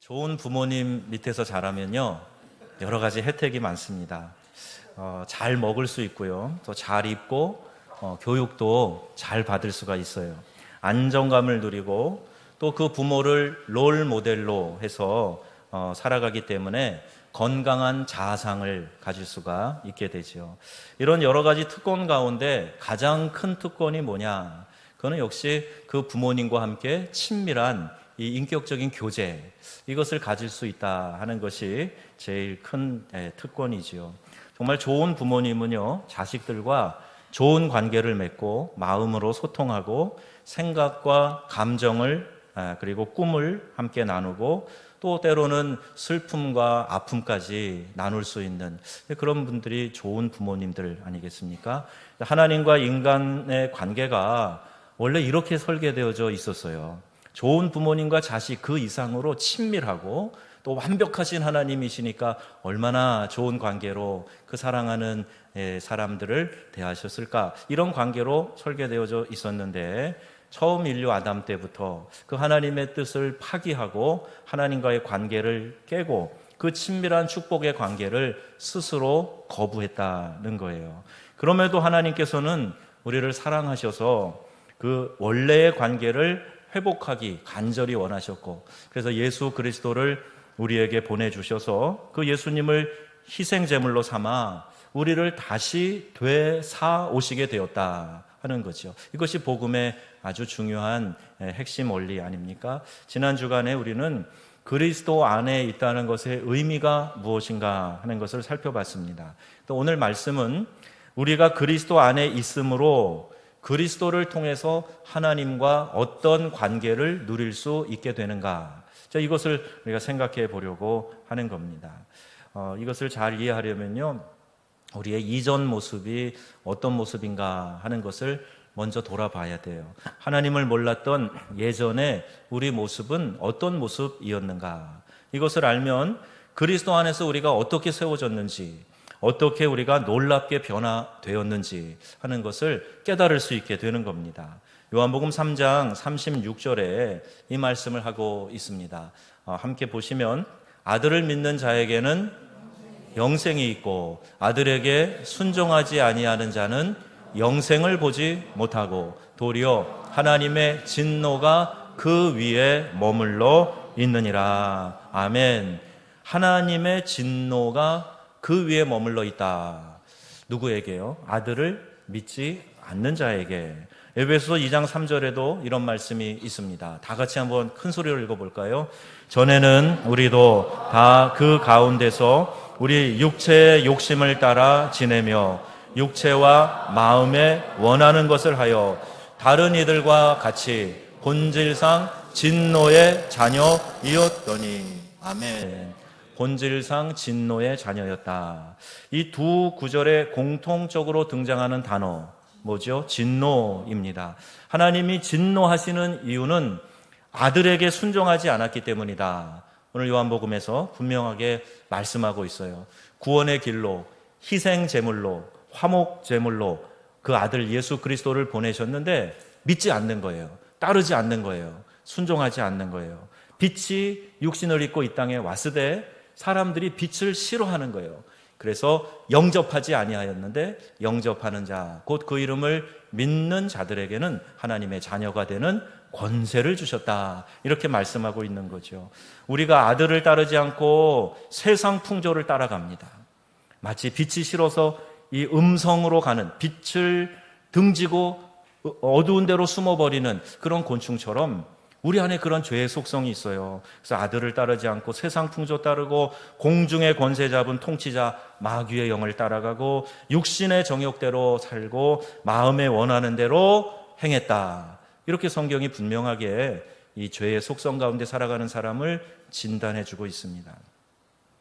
좋은 부모님 밑에서 자라면요, 여러 가지 혜택이 많습니다. 잘 먹을 수 있고요, 또 잘 입고 교육도 잘 받을 수가 있어요. 안정감을 누리고 또 그 부모를 롤 모델로 해서 살아가기 때문에 건강한 자아상을 가질 수가 있게 되죠. 이런 여러 가지 특권 가운데 가장 큰 특권이 뭐냐? 그거는 역시 그 부모님과 함께 친밀한 이 인격적인 교제, 이것을 가질 수 있다 하는 것이 제일 큰 특권이지요. 정말 좋은 부모님은요, 자식들과 좋은 관계를 맺고 마음으로 소통하고 생각과 감정을 그리고 꿈을 함께 나누고 또 때로는 슬픔과 아픔까지 나눌 수 있는 그런 분들이 좋은 부모님들 아니겠습니까? 하나님과 인간의 관계가 원래 이렇게 설계되어져 있었어요. 좋은 부모님과 자식 그 이상으로 친밀하고 또 완벽하신 하나님이시니까 얼마나 좋은 관계로 그 사랑하는 사람들을 대하셨을까, 이런 관계로 설계되어져 있었는데 처음 인류 아담 때부터 그 하나님의 뜻을 파기하고 하나님과의 관계를 깨고 그 친밀한 축복의 관계를 스스로 거부했다는 거예요. 그럼에도 하나님께서는 우리를 사랑하셔서 그 원래의 관계를 회복하기 간절히 원하셨고, 그래서 예수 그리스도를 우리에게 보내주셔서 그 예수님을 희생제물로 삼아 우리를 다시 되사오시게 되었다 하는 거죠. 이것이 복음의 아주 중요한 핵심 원리 아닙니까? 지난 주간에 우리는 그리스도 안에 있다는 것의 의미가 무엇인가 하는 것을 살펴봤습니다. 또 오늘 말씀은 우리가 그리스도 안에 있으므로 그리스도를 통해서 하나님과 어떤 관계를 누릴 수 있게 되는가, 이것을 우리가 생각해 보려고 하는 겁니다. 이것을 잘 이해하려면요, 우리의 이전 모습이 어떤 모습인가 하는 것을 먼저 돌아봐야 돼요. 하나님을 몰랐던 예전에 우리 모습은 어떤 모습이었는가, 이것을 알면 그리스도 안에서 우리가 어떻게 세워졌는지, 어떻게 우리가 놀랍게 변화되었는지 하는 것을 깨달을 수 있게 되는 겁니다. 요한복음 3장 36절에 이 말씀을 하고 있습니다. 함께 보시면, 아들을 믿는 자에게는 영생이 있고 아들에게 순종하지 아니하는 자는 영생을 보지 못하고 도리어 하나님의 진노가 그 위에 머물러 있느니라. 아멘. 하나님의 진노가 그 위에 머물러 있다. 누구에게요? 아들을 믿지 않는 자에게. 에베소서 2장 3절에도 이런 말씀이 있습니다. 다 같이 한번 큰 소리로 읽어볼까요? 전에는 우리도 다 그 가운데서 우리 육체의 욕심을 따라 지내며 육체와 마음에 원하는 것을 하여 다른 이들과 같이 본질상 진노의 자녀이었더니. 아멘. 본질상 진노의 자녀였다. 이 두 구절에 공통적으로 등장하는 단어 뭐죠? 진노입니다. 하나님이 진노하시는 이유는 아들에게 순종하지 않았기 때문이다. 오늘 요한복음에서 분명하게 말씀하고 있어요. 구원의 길로, 희생 제물로, 화목 제물로 그 아들 예수 그리스도를 보내셨는데 믿지 않는 거예요. 따르지 않는 거예요. 순종하지 않는 거예요. 빛이 육신을 입고 이 땅에 왔으되 사람들이 빛을 싫어하는 거예요. 그래서 영접하지 아니하였는데 영접하는 자, 곧 그 이름을 믿는 자들에게는 하나님의 자녀가 되는 권세를 주셨다. 이렇게 말씀하고 있는 거죠. 우리가 아들을 따르지 않고 세상 풍조를 따라갑니다. 마치 빛이 싫어서 이 음성으로 가는, 빛을 등지고 어두운 데로 숨어버리는 그런 곤충처럼 우리 안에 그런 죄의 속성이 있어요. 그래서 아들을 따르지 않고 세상 풍조 따르고 공중의 권세 잡은 통치자 마귀의 영을 따라가고 육신의 정욕대로 살고 마음에 원하는 대로 행했다. 이렇게 성경이 분명하게 이 죄의 속성 가운데 살아가는 사람을 진단해 주고 있습니다.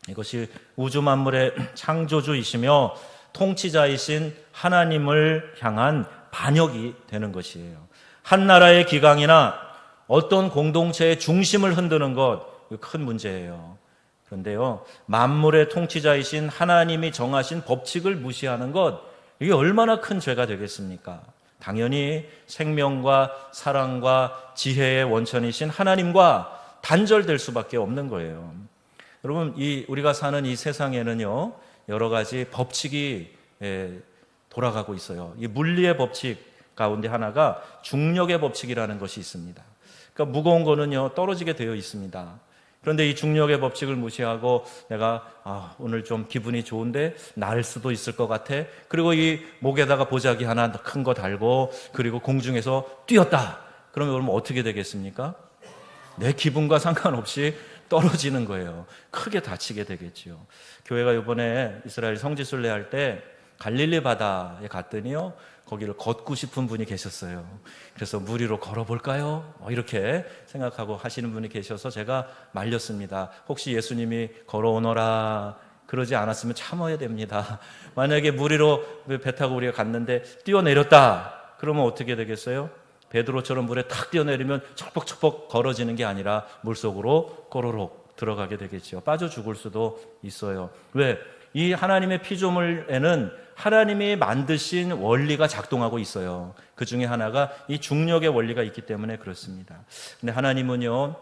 이것이 우주 만물의 창조주이시며 통치자이신 하나님을 향한 반역이 되는 것이에요. 한 나라의 기강이나 어떤 공동체의 중심을 흔드는 것, 큰 문제예요. 그런데요, 만물의 통치자이신 하나님이 정하신 법칙을 무시하는 것, 이게 얼마나 큰 죄가 되겠습니까? 당연히 생명과 사랑과 지혜의 원천이신 하나님과 단절될 수밖에 없는 거예요. 여러분, 우리가 사는 이 세상에는요, 여러 가지 법칙이 돌아가고 있어요. 이 물리의 법칙 가운데 하나가 중력의 법칙이라는 것이 있습니다. 그러니까 무거운 거는요, 떨어지게 되어 있습니다. 그런데 이 중력의 법칙을 무시하고 내가 오늘 좀 기분이 좋은데 날 수도 있을 것 같아. 그리고 이 목에다가 보자기 하나 큰 거 달고 그리고 공중에서 뛰었다. 그러면 어떻게 되겠습니까? 내 기분과 상관없이 떨어지는 거예요. 크게 다치게 되겠죠. 교회가 이번에 이스라엘 성지순례 할 때 갈릴리 바다에 갔더니요, 거기를 걷고 싶은 분이 계셨어요. 그래서 물 위로 걸어볼까요? 이렇게 생각하고 하시는 분이 계셔서 제가 말렸습니다. 혹시 예수님이 걸어오너라 그러지 않았으면 참아야 됩니다. 만약에 물 위로 배 타고 우리가 갔는데 뛰어내렸다 그러면 어떻게 되겠어요? 베드로처럼 물에 탁 뛰어내리면 척벅척벅 걸어지는 게 아니라 물속으로 꼬로록 들어가게 되겠죠. 빠져 죽을 수도 있어요. 왜? 이 하나님의 피조물에는 하나님이 만드신 원리가 작동하고 있어요. 그 중에 하나가 이 중력의 원리가 있기 때문에 그렇습니다. 근데 하나님은요,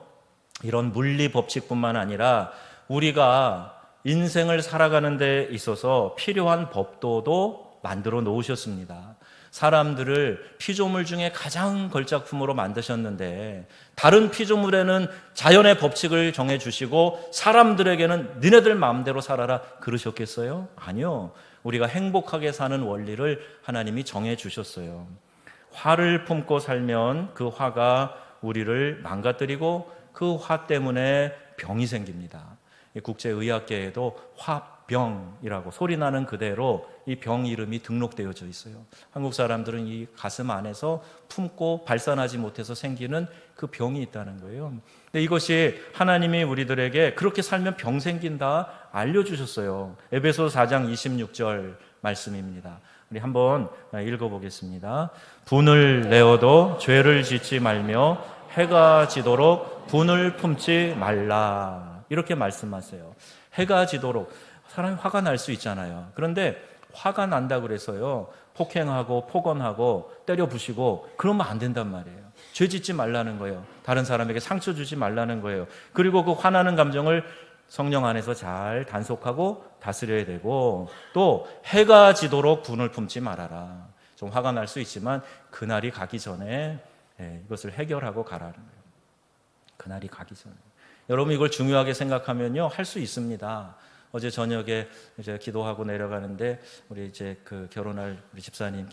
이런 물리 법칙뿐만 아니라 우리가 인생을 살아가는 데 있어서 필요한 법도도 만들어 놓으셨습니다. 사람들을 피조물 중에 가장 걸작품으로 만드셨는데 다른 피조물에는 자연의 법칙을 정해주시고 사람들에게는 니네들 마음대로 살아라 그러셨겠어요? 아니요. 우리가 행복하게 사는 원리를 하나님이 정해주셨어요. 화를 품고 살면 그 화가 우리를 망가뜨리고 그 화 때문에 병이 생깁니다. 국제의학계에도 화병이라고 소리나는 그대로 이 병 이름이 등록되어져 있어요. 한국 사람들은 이 가슴 안에서 품고 발산하지 못해서 생기는 그 병이 있다는 거예요. 근데 이것이 하나님이 우리들에게 그렇게 살면 병 생긴다 알려주셨어요. 에베소서 4장 26절 말씀입니다. 우리 한번 읽어보겠습니다. 분을 내어도 죄를 짓지 말며 해가 지도록 분을 품지 말라. 이렇게 말씀하세요. 해가 지도록. 사람이 화가 날 수 있잖아요. 그런데 화가 난다 그래서요, 폭행하고 폭언하고 때려 부시고 그러면 안 된단 말이에요. 죄 짓지 말라는 거예요. 다른 사람에게 상처 주지 말라는 거예요. 그리고 그 화나는 감정을 성령 안에서 잘 단속하고 다스려야 되고, 또 해가 지도록 분을 품지 말아라. 좀 화가 날 수 있지만 그날이 가기 전에 이것을 해결하고 가라는 거예요. 그날이 가기 전에. 여러분, 이걸 중요하게 생각하면요, 할 수 있습니다. 어제 저녁에 이제 기도하고 내려가는데 우리 이제 그 결혼할 우리 집사님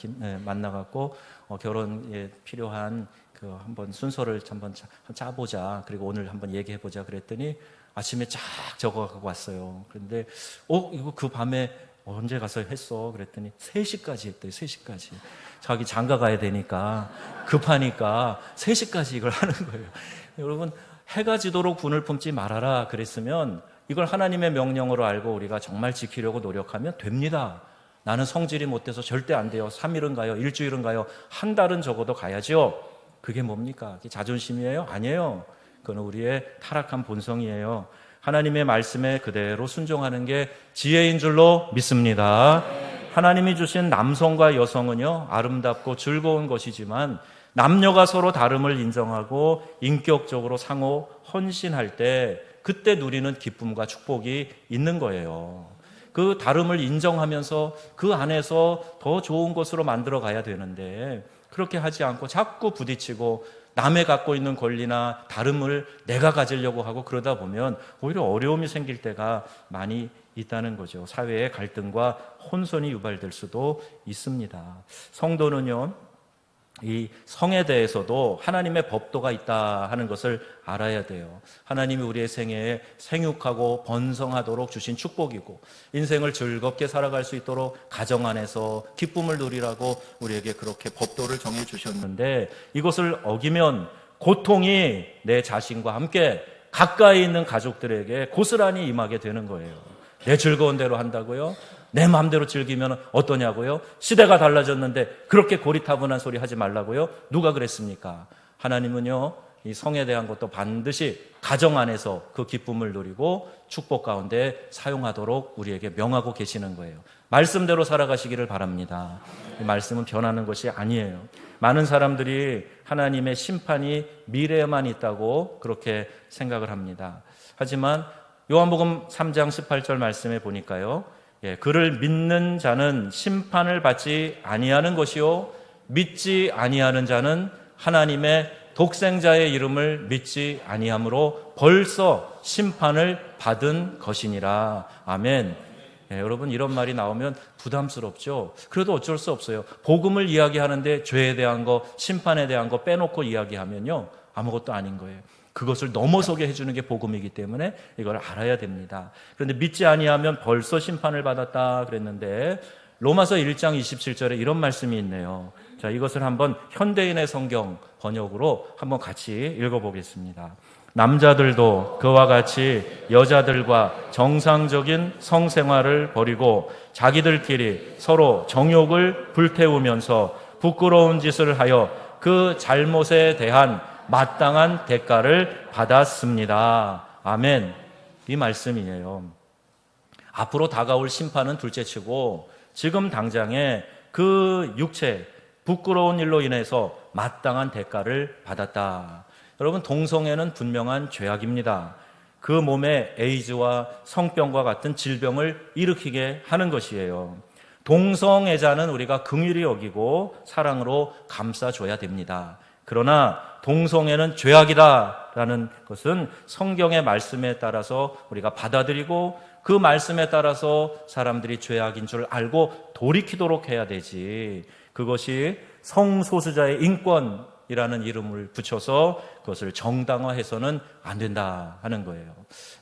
만나갖고 결혼에 필요한 그 한번 순서를 한번 짜보자. 그리고 오늘 한번 얘기해보자. 그랬더니 아침에 쫙 적어갖고 왔어요. 그런데 이거 그 밤에 언제 가서 했어? 그랬더니 3시까지 했대요. 3시까지. 자기 장가 가야 되니까 급하니까 3시까지 이걸 하는 거예요. 여러분, 해가 지도록 분을 품지 말아라 그랬으면 이걸 하나님의 명령으로 알고 우리가 정말 지키려고 노력하면 됩니다. 나는 성질이 못돼서 절대 안 돼요. 3일은 가요. 일주일은 가요. 한 달은 적어도 가야죠. 그게 뭡니까? 그게 자존심이에요? 아니에요. 그건 우리의 타락한 본성이에요. 하나님의 말씀에 그대로 순종하는 게 지혜인 줄로 믿습니다. 하나님이 주신 남성과 여성은요, 아름답고 즐거운 것이지만 남녀가 서로 다름을 인정하고 인격적으로 상호 헌신할 때 그때 누리는 기쁨과 축복이 있는 거예요. 그 다름을 인정하면서 그 안에서 더 좋은 것으로 만들어 가야 되는데 그렇게 하지 않고 자꾸 부딪히고 남의 갖고 있는 권리나 다름을 내가 가지려고 하고 그러다 보면 오히려 어려움이 생길 때가 많이 있다는 거죠. 사회의 갈등과 혼선이 유발될 수도 있습니다. 성도는요, 이 성에 대해서도 하나님의 법도가 있다 하는 것을 알아야 돼요. 하나님이 우리의 생애에 생육하고 번성하도록 주신 축복이고 인생을 즐겁게 살아갈 수 있도록 가정 안에서 기쁨을 누리라고 우리에게 그렇게 법도를 정해 주셨는데 이것을 어기면 고통이 내 자신과 함께 가까이 있는 가족들에게 고스란히 임하게 되는 거예요. 내 즐거운 대로 한다고요? 내 마음대로 즐기면 어떠냐고요? 시대가 달라졌는데 그렇게 고리타분한 소리 하지 말라고요? 누가 그랬습니까? 하나님은요, 이 성에 대한 것도 반드시 가정 안에서 그 기쁨을 누리고 축복 가운데 사용하도록 우리에게 명하고 계시는 거예요. 말씀대로 살아가시기를 바랍니다. 이 말씀은 변하는 것이 아니에요. 많은 사람들이 하나님의 심판이 미래에만 있다고 그렇게 생각을 합니다. 하지만 요한복음 3장 18절 말씀에 보니까요, 그를 믿는 자는 심판을 받지 아니하는 것이요 믿지 아니하는 자는 하나님의 독생자의 이름을 믿지 아니함으로 벌써 심판을 받은 것이니라. 아멘. 여러분, 이런 말이 나오면 부담스럽죠. 그래도 어쩔 수 없어요. 복음을 이야기하는데 죄에 대한 거, 심판에 대한 거 빼놓고 이야기하면요, 아무것도 아닌 거예요. 그것을 넘어서게 해주는 게 복음이기 때문에 이걸 알아야 됩니다. 그런데 믿지 아니하면 벌써 심판을 받았다 그랬는데 로마서 1장 27절에 이런 말씀이 있네요. 자, 이것을 한번 현대인의 성경 번역으로 한번 같이 읽어보겠습니다. 남자들도 그와 같이 여자들과 정상적인 성생활을 벌이고 자기들끼리 서로 정욕을 불태우면서 부끄러운 짓을 하여 그 잘못에 대한 마땅한 대가를 받았습니다. 아멘. 이 말씀이에요. 앞으로 다가올 심판은 둘째치고 지금 당장에 그 육체 부끄러운 일로 인해서 마땅한 대가를 받았다. 여러분, 동성애는 분명한 죄악입니다. 그 몸에 에이즈와 성병과 같은 질병을 일으키게 하는 것이에요. 동성애자는 우리가 긍휼히 여기고 사랑으로 감싸줘야 됩니다. 그러나 동성애는 죄악이다라는 것은 성경의 말씀에 따라서 우리가 받아들이고 그 말씀에 따라서 사람들이 죄악인 줄 알고 돌이키도록 해야 되지, 그것이 성소수자의 인권이라는 이름을 붙여서 그것을 정당화해서는 안 된다 하는 거예요.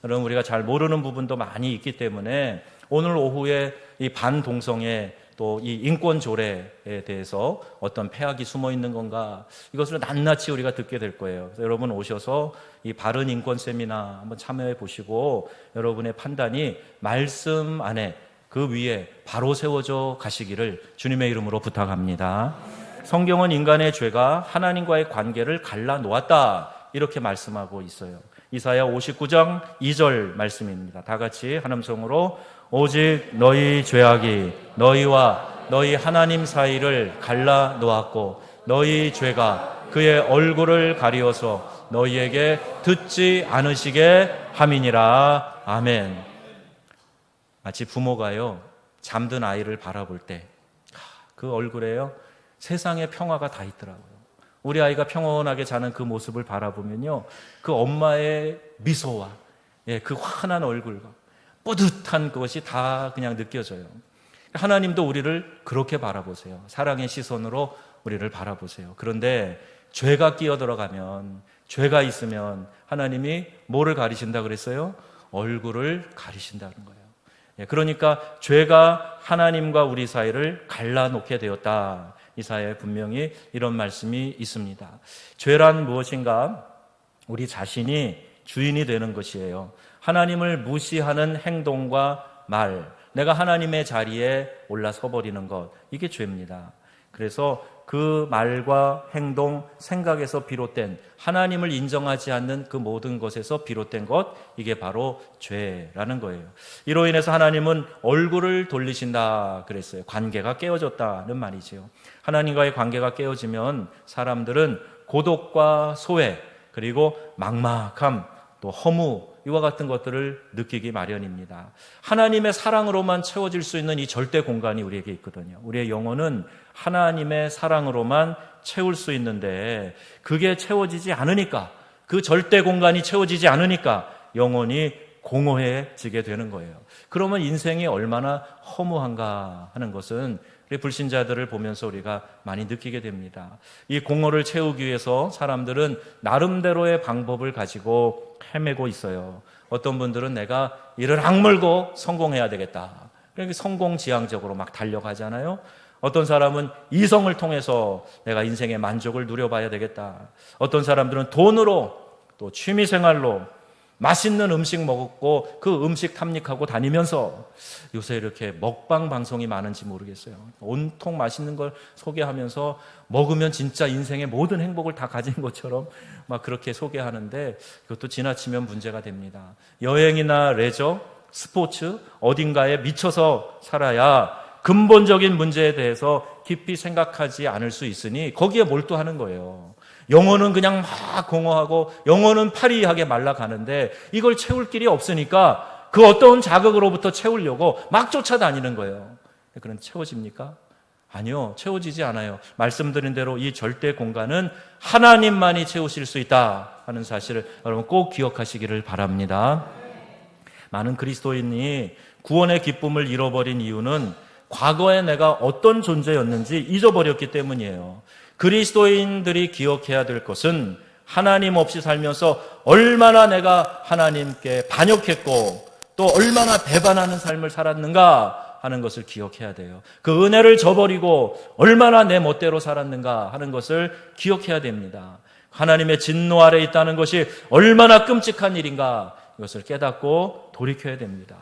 여러분, 우리가 잘 모르는 부분도 많이 있기 때문에 오늘 오후에 이 반동성애 또 이 인권 조례에 대해서 어떤 폐악이 숨어 있는 건가, 이것을 낱낱이 우리가 듣게 될 거예요. 그래서 여러분 오셔서 이 바른 인권 세미나 한번 참여해 보시고 여러분의 판단이 말씀 안에 그 위에 바로 세워져 가시기를 주님의 이름으로 부탁합니다. 성경은 인간의 죄가 하나님과의 관계를 갈라놓았다 이렇게 말씀하고 있어요. 이사야 59장 2절 말씀입니다. 다 같이 한 음성으로 오직 너희 죄악이 너희와 너희 하나님 사이를 갈라놓았고 너희 죄가 그의 얼굴을 가리워서 너희에게 듣지 않으시게 함이니라. 아멘. 마치 부모가요, 잠든 아이를 바라볼 때 그 얼굴에요 세상의 평화가 다 있더라고요. 우리 아이가 평온하게 자는 그 모습을 바라보면요, 그 엄마의 미소와 그 환한 얼굴과 뿌듯한 것이 다 그냥 느껴져요. 하나님도 우리를 그렇게 바라보세요. 사랑의 시선으로 우리를 바라보세요. 그런데 죄가 끼어들어가면, 죄가 있으면 하나님이 뭐를 가리신다 그랬어요? 얼굴을 가리신다는 거예요. 그러니까 죄가 하나님과 우리 사이를 갈라놓게 되었다. 이사야에 분명히 이런 말씀이 있습니다. 죄란 무엇인가? 우리 자신이 주인이 되는 것이에요. 하나님을 무시하는 행동과 말, 내가 하나님의 자리에 올라서 버리는 것, 이게 죄입니다. 그래서 그 말과 행동, 생각에서 비롯된 하나님을 인정하지 않는 그 모든 것에서 비롯된 것, 이게 바로 죄라는 거예요. 이로 인해서 하나님은 얼굴을 돌리신다 그랬어요. 관계가 깨어졌다는 말이죠. 하나님과의 관계가 깨어지면 사람들은 고독과 소외, 그리고 막막함, 또 허무, 이와 같은 것들을 느끼기 마련입니다. 하나님의 사랑으로만 채워질 수 있는 이 절대 공간이 우리에게 있거든요. 우리의 영혼은 하나님의 사랑으로만 채울 수 있는데 그게 채워지지 않으니까, 그 절대 공간이 채워지지 않으니까 영혼이 공허해지게 되는 거예요. 그러면 인생이 얼마나 허무한가 하는 것은 우리 불신자들을 보면서 우리가 많이 느끼게 됩니다. 이 공허를 채우기 위해서 사람들은 나름대로의 방법을 가지고 헤매고 있어요. 어떤 분들은 내가 이를 악물고 성공해야 되겠다, 그러니까 성공지향적으로 막 달려가잖아요. 어떤 사람은 이성을 통해서 내가 인생의 만족을 누려봐야 되겠다. 어떤 사람들은 돈으로, 또 취미생활로, 맛있는 음식 먹었고 그 음식 탐닉하고 다니면서 요새 이렇게 먹방 방송이 많은지 모르겠어요. 온통 맛있는 걸 소개하면서 먹으면 진짜 인생의 모든 행복을 다 가진 것처럼 막 그렇게 소개하는데 그것도 지나치면 문제가 됩니다. 여행이나 레저, 스포츠 어딘가에 미쳐서 살아야 근본적인 문제에 대해서 깊이 생각하지 않을 수 있으니 거기에 몰두하는 거예요. 영혼은 그냥 막 공허하고 영혼은 파리하게 말라가는데 이걸 채울 길이 없으니까 그 어떤 자극으로부터 채우려고 막 쫓아다니는 거예요. 그럼 채워집니까? 아니요, 채워지지 않아요. 말씀드린 대로 이 절대 공간은 하나님만이 채우실 수 있다 하는 사실을 여러분 꼭 기억하시기를 바랍니다. 많은 그리스도인이 구원의 기쁨을 잃어버린 이유는 과거에 내가 어떤 존재였는지 잊어버렸기 때문이에요. 그리스도인들이 기억해야 될 것은 하나님 없이 살면서 얼마나 내가 하나님께 반역했고 또 얼마나 배반하는 삶을 살았는가 하는 것을 기억해야 돼요. 그 은혜를 저버리고 얼마나 내 멋대로 살았는가 하는 것을 기억해야 됩니다. 하나님의 진노 아래 있다는 것이 얼마나 끔찍한 일인가 이것을 깨닫고 돌이켜야 됩니다.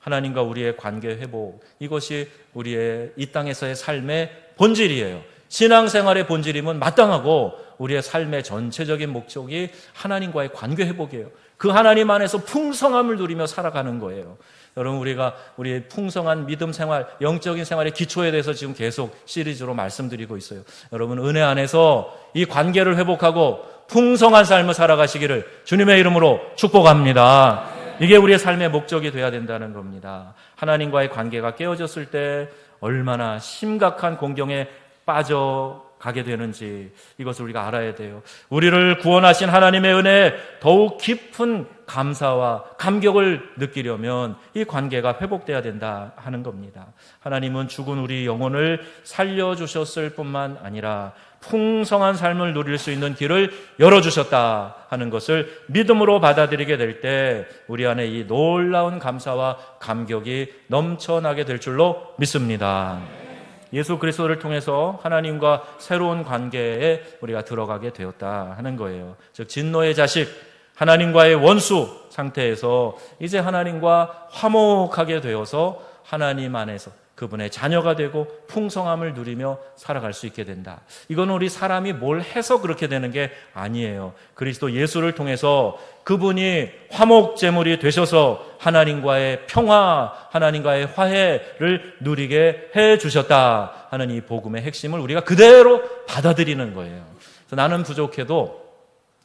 하나님과 우리의 관계 회복, 이것이 우리의 이 땅에서의 삶의 본질이에요. 신앙생활의 본질임은 마땅하고 우리의 삶의 전체적인 목적이 하나님과의 관계 회복이에요. 그 하나님 안에서 풍성함을 누리며 살아가는 거예요. 여러분, 우리가 우리의 풍성한 믿음 생활, 영적인 생활의 기초에 대해서 지금 계속 시리즈로 말씀드리고 있어요. 여러분, 은혜 안에서 이 관계를 회복하고 풍성한 삶을 살아가시기를 주님의 이름으로 축복합니다. 이게 우리의 삶의 목적이 되어야 된다는 겁니다. 하나님과의 관계가 깨어졌을 때 얼마나 심각한 공경에 빠져가게 되는지 이것을 우리가 알아야 돼요. 우리를 구원하신 하나님의 은혜에 더욱 깊은 감사와 감격을 느끼려면 이 관계가 회복돼야 된다 하는 겁니다. 하나님은 죽은 우리 영혼을 살려주셨을 뿐만 아니라 풍성한 삶을 누릴 수 있는 길을 열어주셨다 하는 것을 믿음으로 받아들이게 될 때 우리 안에 이 놀라운 감사와 감격이 넘쳐나게 될 줄로 믿습니다. 예수 그리스도를 통해서 하나님과 새로운 관계에 우리가 들어가게 되었다 하는 거예요. 즉 진노의 자식, 하나님과의 원수 상태에서 이제 하나님과 화목하게 되어서 하나님 안에서 그분의 자녀가 되고 풍성함을 누리며 살아갈 수 있게 된다. 이건 우리 사람이 뭘 해서 그렇게 되는 게 아니에요. 그리스도 예수를 통해서 그분이 화목제물이 되셔서 하나님과의 평화, 하나님과의 화해를 누리게 해주셨다 하는 이 복음의 핵심을 우리가 그대로 받아들이는 거예요. 그래서 나는 부족해도,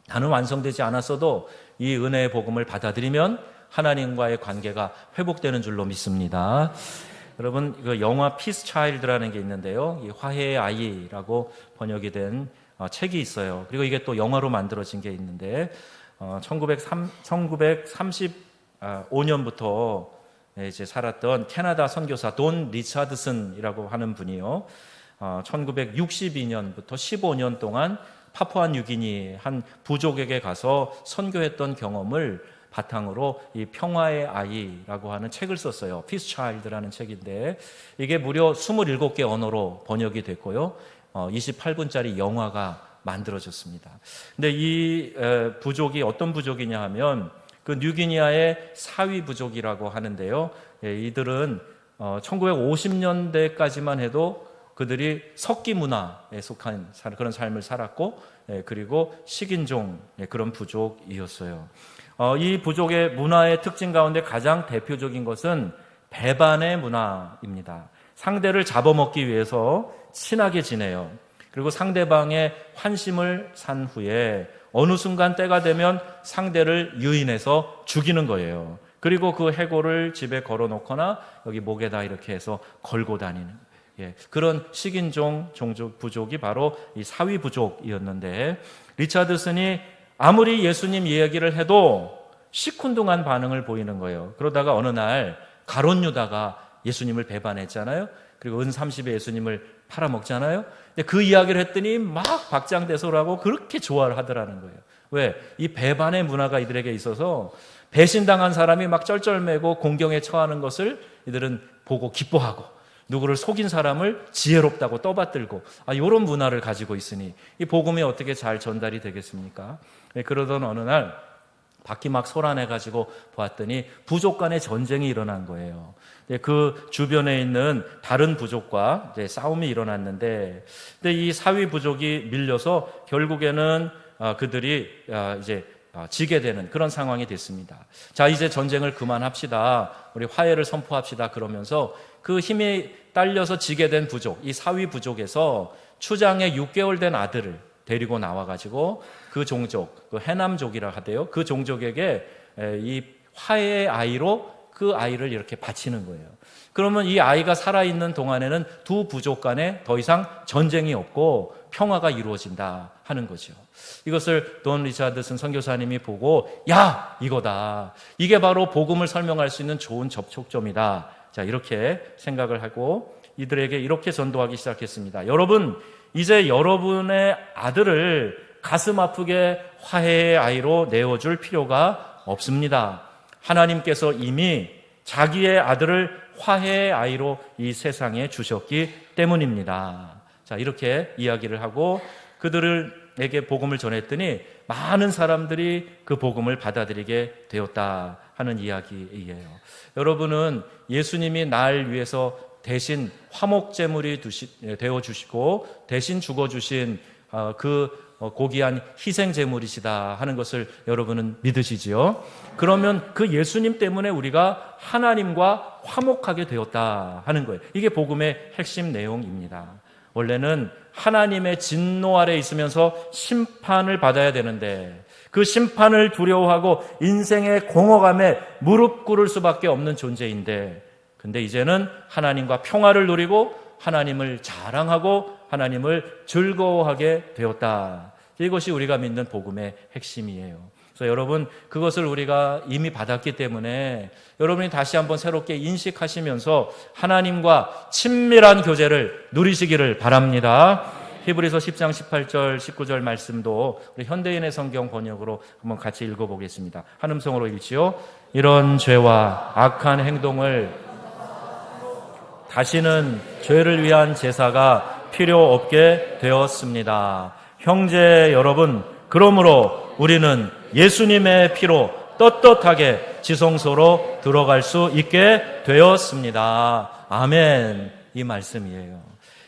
나는 완성되지 않았어도 이 은혜의 복음을 받아들이면 하나님과의 관계가 회복되는 줄로 믿습니다. 여러분, 그 영화 피스 차일드라는 게 있는데요. 이 화해의 아이라고 번역이 된 책이 있어요. 그리고 이게 또 영화로 만들어진 게 있는데 1935년부터 이제 살았던 캐나다 선교사 돈 리차드슨이라고 하는 분이요. 1962년부터 15년 동안 파푸아 뉴기니 한 부족에게 가서 선교했던 경험을 바탕으로 이 평화의 아이라고 하는 책을 썼어요. 피스 차일드라는 책인데 이게 무려 27개 언어로 번역이 됐고요. 28분짜리 영화가 만들어졌습니다. 근데 이 부족이 어떤 부족이냐 하면 그 뉴기니아의 사위 부족이라고 하는데요. 이들은 1950년대까지만 해도 그들이 석기 문화에 속한 그런 삶을 살았고 그리고 식인종 그런 부족이었어요. 이 부족의 문화의 특징 가운데 가장 대표적인 것은 배반의 문화입니다. 상대를 잡아먹기 위해서 친하게 지내요. 그리고 상대방의 환심을 산 후에 어느 순간 때가 되면 상대를 유인해서 죽이는 거예요. 그리고 그 해골을 집에 걸어놓거나 여기 목에다 이렇게 해서 걸고 다니는 그런 식인종 종족 부족이 바로 이 사위 부족이었는데 리차드슨이 아무리 예수님 이야기를 해도 시큰둥한 반응을 보이는 거예요. 그러다가 어느 날 가룟 유다가 예수님을 배반했잖아요. 그리고 은 30에 예수님을 팔아먹잖아요. 근데 그 이야기를 했더니 막 박장대소라고 그렇게 좋아를 하더라는 거예요. 왜? 이 배반의 문화가 이들에게 있어서 배신당한 사람이 막 쩔쩔매고 공경에 처하는 것을 이들은 보고 기뻐하고 누구를 속인 사람을 지혜롭다고 떠받들고 이런 문화를 가지고 있으니 이 복음이 어떻게 잘 전달이 되겠습니까? 그러던 어느 날 바퀴 막 솟아내가지고 보았더니 부족 간의 전쟁이 일어난 거예요. 그 주변에 있는 다른 부족과 이제 싸움이 일어났는데, 근데 이 사위 부족이 밀려서 결국에는 그들이 이제 지게 되는 그런 상황이 됐습니다. 자, 이제 전쟁을 그만합시다. 우리 화해를 선포합시다. 그러면서 그 힘이 딸려서 지게 된 부족, 이 사위 부족에서 추장의 6개월 된 아들을 데리고 나와가지고 그 종족, 그 해남족이라 하대요. 그 종족에게 이 화해의 아이로 그 아이를 이렇게 바치는 거예요. 그러면 이 아이가 살아있는 동안에는 두 부족 간에 더 이상 전쟁이 없고 평화가 이루어진다 하는 거죠. 이것을 돈 리차드슨 선교사님이 보고, 야, 이거다. 이게 바로 복음을 설명할 수 있는 좋은 접촉점이다. 자, 이렇게 생각을 하고 이들에게 이렇게 전도하기 시작했습니다. 여러분, 이제 여러분의 아들을 가슴 아프게 화해의 아이로 내어줄 필요가 없습니다. 하나님께서 이미 자기의 아들을 화해의 아이로 이 세상에 주셨기 때문입니다. 자, 이렇게 이야기를 하고 그들에게 복음을 전했더니 많은 사람들이 그 복음을 받아들이게 되었다 하는 이야기예요. 여러분은 예수님이 날 위해서 대신 화목제물이 되어주시고 대신 죽어주신 그 고귀한 희생제물이시다 하는 것을 여러분은 믿으시지요? 그러면 그 예수님 때문에 우리가 하나님과 화목하게 되었다 하는 거예요. 이게 복음의 핵심 내용입니다. 원래는 하나님의 진노 아래 있으면서 심판을 받아야 되는데 그 심판을 두려워하고 인생의 공허감에 무릎 꿇을 수밖에 없는 존재인데, 근데 이제는 하나님과 평화를 누리고 하나님을 자랑하고 하나님을 즐거워하게 되었다. 이것이 우리가 믿는 복음의 핵심이에요. 그래서 여러분, 그것을 우리가 이미 받았기 때문에 여러분이 다시 한번 새롭게 인식하시면서 하나님과 친밀한 교제를 누리시기를 바랍니다. 히브리서 10장 18절 19절 말씀도 우리 현대인의 성경 번역으로 한번 같이 읽어보겠습니다. 한 음성으로 읽지요. 이런 죄와 악한 행동을 다시는 죄를 위한 제사가 필요 없게 되었습니다. 형제 여러분, 그러므로 우리는 예수님의 피로 떳떳하게 지성소로 들어갈 수 있게 되었습니다. 아멘. 이 말씀이에요.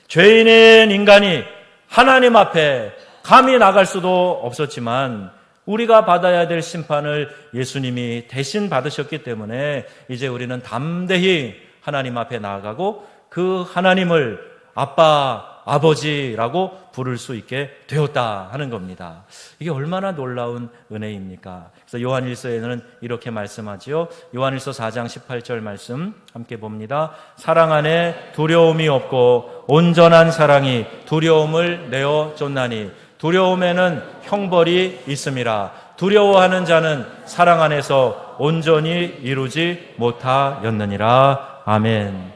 죄인인 인간이 하나님 앞에 감히 나갈 수도 없었지만 우리가 받아야 될 심판을 예수님이 대신 받으셨기 때문에 이제 우리는 담대히 하나님 앞에 나아가고 그 하나님을 아빠, 아버지라고 부를 수 있게 되었다 하는 겁니다. 이게 얼마나 놀라운 은혜입니까? 그래서 요한일서에는 이렇게 말씀하지요. 요한일서 4장 18절 말씀 함께 봅니다. 사랑 안에 두려움이 없고 온전한 사랑이 두려움을 내어 쫓나니 두려움에는 형벌이 있음이라. 두려워하는 자는 사랑 안에서 온전히 이루지 못하였느니라. 아멘.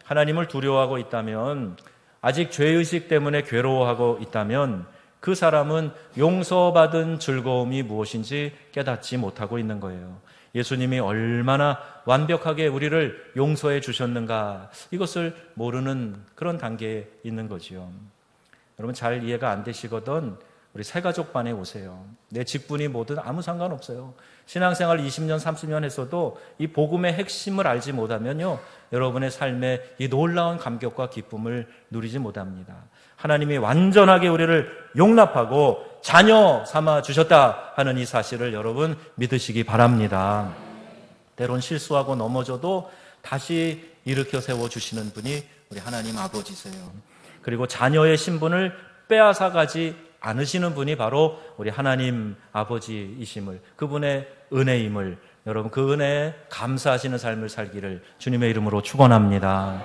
하나님을 두려워하고 있다면, 아직 죄의식 때문에 괴로워하고 있다면 그 사람은 용서받은 즐거움이 무엇인지 깨닫지 못하고 있는 거예요. 예수님이 얼마나 완벽하게 우리를 용서해 주셨는가, 이것을 모르는 그런 단계에 있는 거지요. 여러분, 잘 이해가 안 되시거든 우리 새가족반에 오세요. 내 직분이 뭐든 아무 상관없어요. 신앙생활 20년 30년 했어도 이 복음의 핵심을 알지 못하면요, 여러분의 삶에 이 놀라운 감격과 기쁨을 누리지 못합니다. 하나님이 완전하게 우리를 용납하고 자녀 삼아 주셨다 하는 이 사실을 여러분 믿으시기 바랍니다. 때론 실수하고 넘어져도 다시 일으켜 세워주시는 분이 우리 하나님 아버지세요. 그리고 자녀의 신분을 빼앗아가지 않으시는 분이 바로 우리 하나님 아버지이심을, 그분의 은혜임을, 여러분 그 은혜에 감사하시는 삶을 살기를 주님의 이름으로 축원합니다.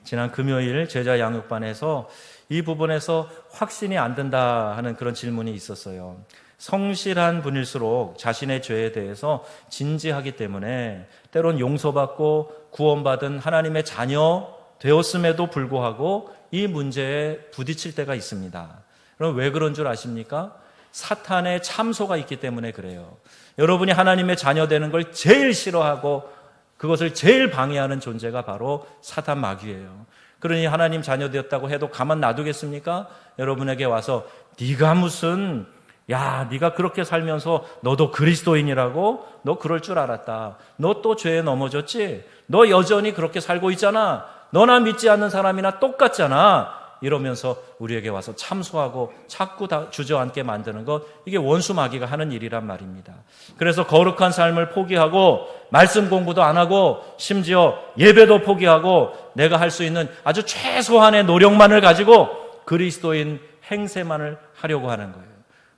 지난 금요일 제자 양육반에서 이 부분에서 확신이 안 된다 하는 그런 질문이 있었어요. 성실한 분일수록 자신의 죄에 대해서 진지하기 때문에 때론 용서받고 구원받은 하나님의 자녀 되었음에도 불구하고 이 문제에 부딪힐 때가 있습니다. 그럼 왜 그런 줄 아십니까? 사탄의 참소가 있기 때문에 그래요. 여러분이 하나님의 자녀 되는 걸 제일 싫어하고 그것을 제일 방해하는 존재가 바로 사탄 마귀예요. 그러니 하나님 자녀 되었다고 해도 가만 놔두겠습니까? 여러분에게 와서 네가 무슨 야, 네가 그렇게 살면서 너도 그리스도인이라고? 너 그럴 줄 알았다. 너 또 죄에 넘어졌지? 너 여전히 그렇게 살고 있잖아. 너나 믿지 않는 사람이나 똑같잖아. 이러면서 우리에게 와서 참소하고 자꾸 다 주저앉게 만드는 것, 이게 원수 마귀가 하는 일이란 말입니다. 그래서 거룩한 삶을 포기하고 말씀 공부도 안 하고 심지어 예배도 포기하고 내가 할 수 있는 아주 최소한의 노력만을 가지고 그리스도인 행세만을 하려고 하는 거예요.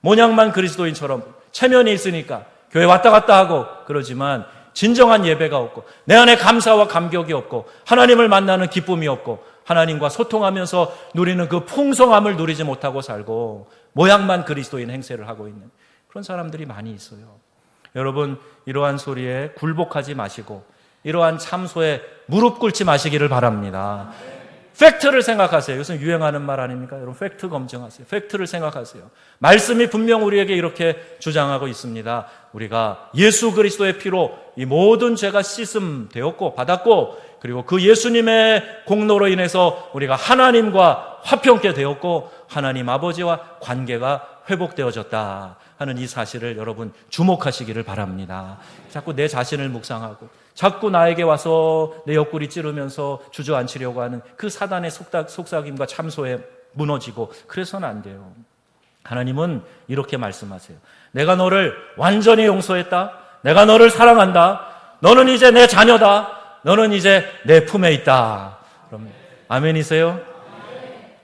모양만 그리스도인처럼 체면이 있으니까 교회 왔다 갔다 하고 그러지만 진정한 예배가 없고 내 안에 감사와 감격이 없고 하나님을 만나는 기쁨이 없고 하나님과 소통하면서 누리는 그 풍성함을 누리지 못하고 살고 모양만 그리스도인 행세를 하고 있는 그런 사람들이 많이 있어요. 여러분, 이러한 소리에 굴복하지 마시고 이러한 참소에 무릎 꿇지 마시기를 바랍니다. 팩트를 생각하세요. 요즘 유행하는 말 아닙니까? 여러분, 팩트 검증하세요. 팩트를 생각하세요. 말씀이 분명 우리에게 이렇게 주장하고 있습니다. 우리가 예수 그리스도의 피로 이 모든 죄가 씻음되었고 받았고, 그리고 그 예수님의 공로로 인해서 우리가 하나님과 화평케 되었고 하나님 아버지와 관계가 회복되어졌다 하는 이 사실을 여러분 주목하시기를 바랍니다. 자꾸 내 자신을 묵상하고 자꾸 나에게 와서 내 옆구리 찌르면서 주저앉히려고 하는 그 사단의 속삭임과 참소에 무너지고 그래서는 안 돼요. 하나님은 이렇게 말씀하세요. 내가 너를 완전히 용서했다. 내가 너를 사랑한다. 너는 이제 내 자녀다. 너는 이제 내 품에 있다. 그럼 아멘이세요?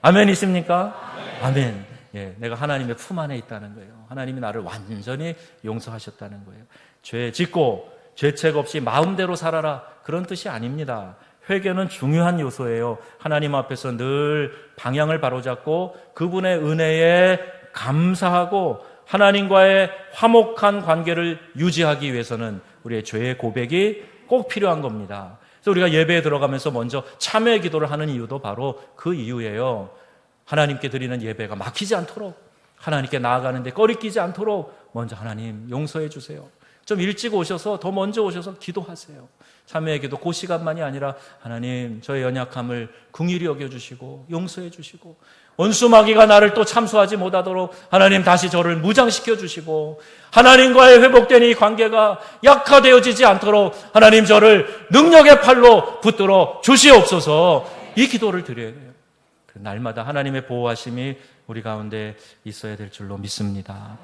아멘이십니까? 아멘. 예, 내가 하나님의 품 안에 있다는 거예요. 하나님이 나를 완전히 용서하셨다는 거예요. 죄 짓고 죄책 없이 마음대로 살아라, 그런 뜻이 아닙니다. 회개는 중요한 요소예요. 하나님 앞에서 늘 방향을 바로잡고 그분의 은혜에 감사하고 하나님과의 화목한 관계를 유지하기 위해서는 우리의 죄의 고백이 꼭 필요한 겁니다. 그래서 우리가 예배에 들어가면서 먼저 참회 기도를 하는 이유도 바로 그 이유예요. 하나님께 드리는 예배가 막히지 않도록, 하나님께 나아가는데 꺼리끼지 않도록 먼저 하나님 용서해 주세요. 좀 일찍 오셔서, 더 먼저 오셔서 기도하세요. 참회의 기도 그 시간만이 아니라 하나님, 저의 연약함을 긍휼히 여겨주시고 용서해 주시고 원수 마귀가 나를 또 참소하지 못하도록 하나님 다시 저를 무장시켜 주시고 하나님과의 회복된 이 관계가 약화되어지지 않도록 하나님 저를 능력의 팔로 붙들어 주시옵소서, 이 기도를 드려야 돼요. 날마다 하나님의 보호하심이 우리 가운데 있어야 될 줄로 믿습니다.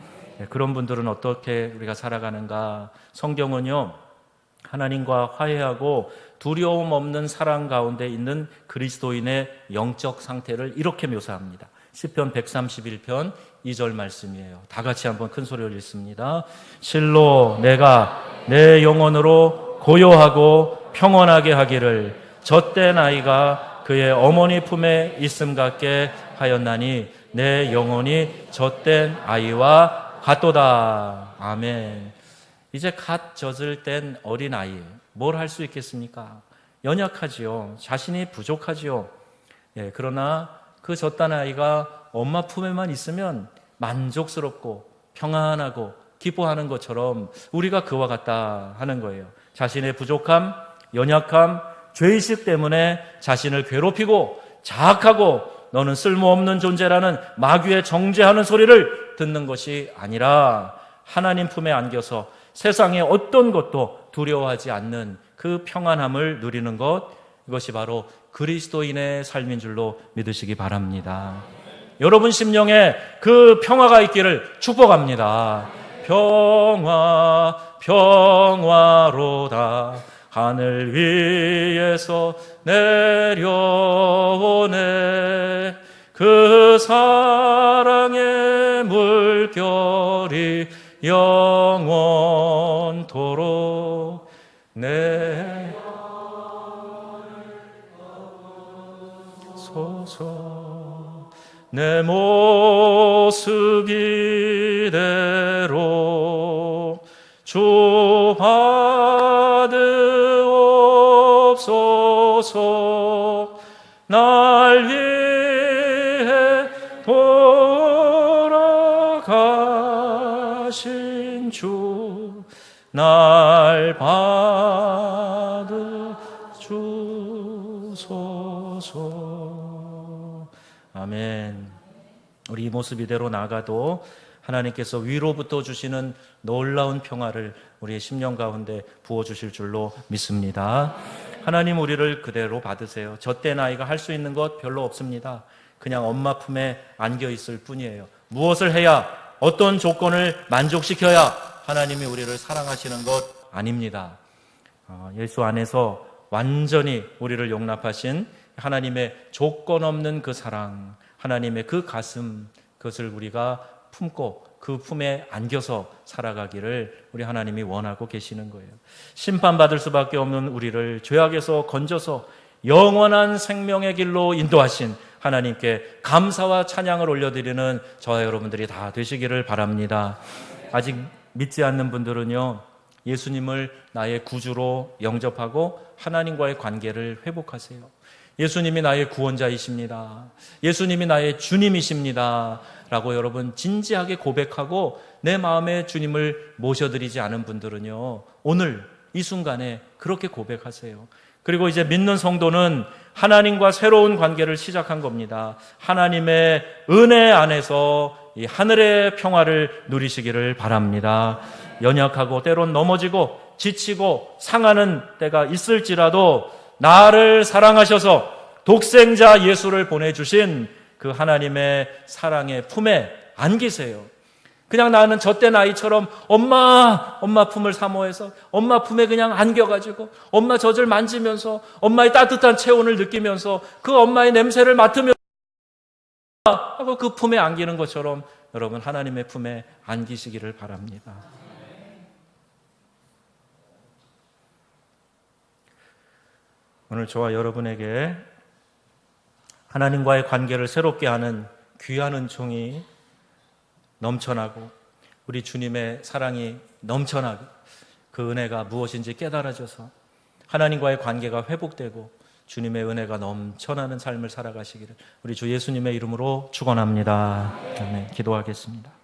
그런 분들은 어떻게 우리가 살아가는가? 성경은요, 하나님과 화해하고 두려움 없는 사랑 가운데 있는 그리스도인의 영적 상태를 이렇게 묘사합니다. 시편 131편 2절 말씀이에요. 다 같이 한번 큰 소리로 읽습니다. 실로 내가 내 영혼으로 고요하고 평온하게 하기를 젖된 아이가 그의 어머니 품에 있음 같게 하였나니 내 영혼이 젖된 아이와 같도다. 아멘. 이제 갓 젖을 땐 어린아이, 뭘 할 수 있겠습니까? 연약하지요. 자신이 부족하지요. 예, 그러나 그 젖단 아이가 엄마 품에만 있으면 만족스럽고 평안하고 기뻐하는 것처럼 우리가 그와 같다 하는 거예요. 자신의 부족함, 연약함, 죄의식 때문에 자신을 괴롭히고 자학하고 너는 쓸모없는 존재라는 마귀의 정죄하는 소리를 듣는 것이 아니라 하나님 품에 안겨서 세상의 어떤 것도 두려워하지 않는 그 평안함을 누리는 것, 이것이 바로 그리스도인의 삶인 줄로 믿으시기 바랍니다. 여러분 심령에 그 평화가 있기를 축복합니다. 평화, 평화로다. 하늘 위에서 내려오네. 그 사랑의 물결이 영원토록 내소서. 내 모습 이대로 주 받으옵소서. 날 위해 돌아가신 주, 날 받으주소서. 아멘. 우리 이 모습 이대로 나가도 하나님께서 위로부터 주시는 놀라운 평화를 우리의 심령 가운데 부어주실 줄로 믿습니다. 하나님 우리를 그대로 받으세요. 젖된 아이가 할 수 있는 것 별로 없습니다. 그냥 엄마 품에 안겨 있을 뿐이에요. 무엇을 해야, 어떤 조건을 만족시켜야 하나님이 우리를 사랑하시는 것 아닙니다. 예수 안에서 완전히 우리를 용납하신 하나님의 조건 없는 그 사랑, 하나님의 그 가슴, 그것을 우리가 품고 그 품에 안겨서 살아가기를 우리 하나님이 원하고 계시는 거예요. 심판받을 수밖에 없는 우리를 죄악에서 건져서 영원한 생명의 길로 인도하신 하나님께 감사와 찬양을 올려드리는 저와 여러분들이 다 되시기를 바랍니다. 아직 믿지 않는 분들은요, 예수님을 나의 구주로 영접하고 하나님과의 관계를 회복하세요. 예수님이 나의 구원자이십니다. 예수님이 나의 주님이십니다. 라고 여러분 진지하게 고백하고 내 마음에 주님을 모셔드리지 않은 분들은요, 오늘 이 순간에 그렇게 고백하세요. 그리고 이제 믿는 성도는 하나님과 새로운 관계를 시작한 겁니다. 하나님의 은혜 안에서 이 하늘의 평화를 누리시기를 바랍니다. 연약하고 때론 넘어지고 지치고 상하는 때가 있을지라도 나를 사랑하셔서 독생자 예수를 보내주신 그 하나님의 사랑의 품에 안기세요. 그냥 나는 젖된 아이처럼 엄마 품을 사모해서 엄마 품에 그냥 안겨가지고 엄마 젖을 만지면서 엄마의 따뜻한 체온을 느끼면서 그 엄마의 냄새를 맡으면서 하고 그 품에 안기는 것처럼 여러분 하나님의 품에 안기시기를 바랍니다. 오늘 저와 여러분에게 하나님과의 관계를 새롭게 하는 귀한 은총이 넘쳐나고 우리 주님의 사랑이 넘쳐나고 그 은혜가 무엇인지 깨달아져서 하나님과의 관계가 회복되고 주님의 은혜가 넘쳐나는 삶을 살아가시기를 우리 주 예수님의 이름으로 축원합니다. 아멘. 기도하겠습니다.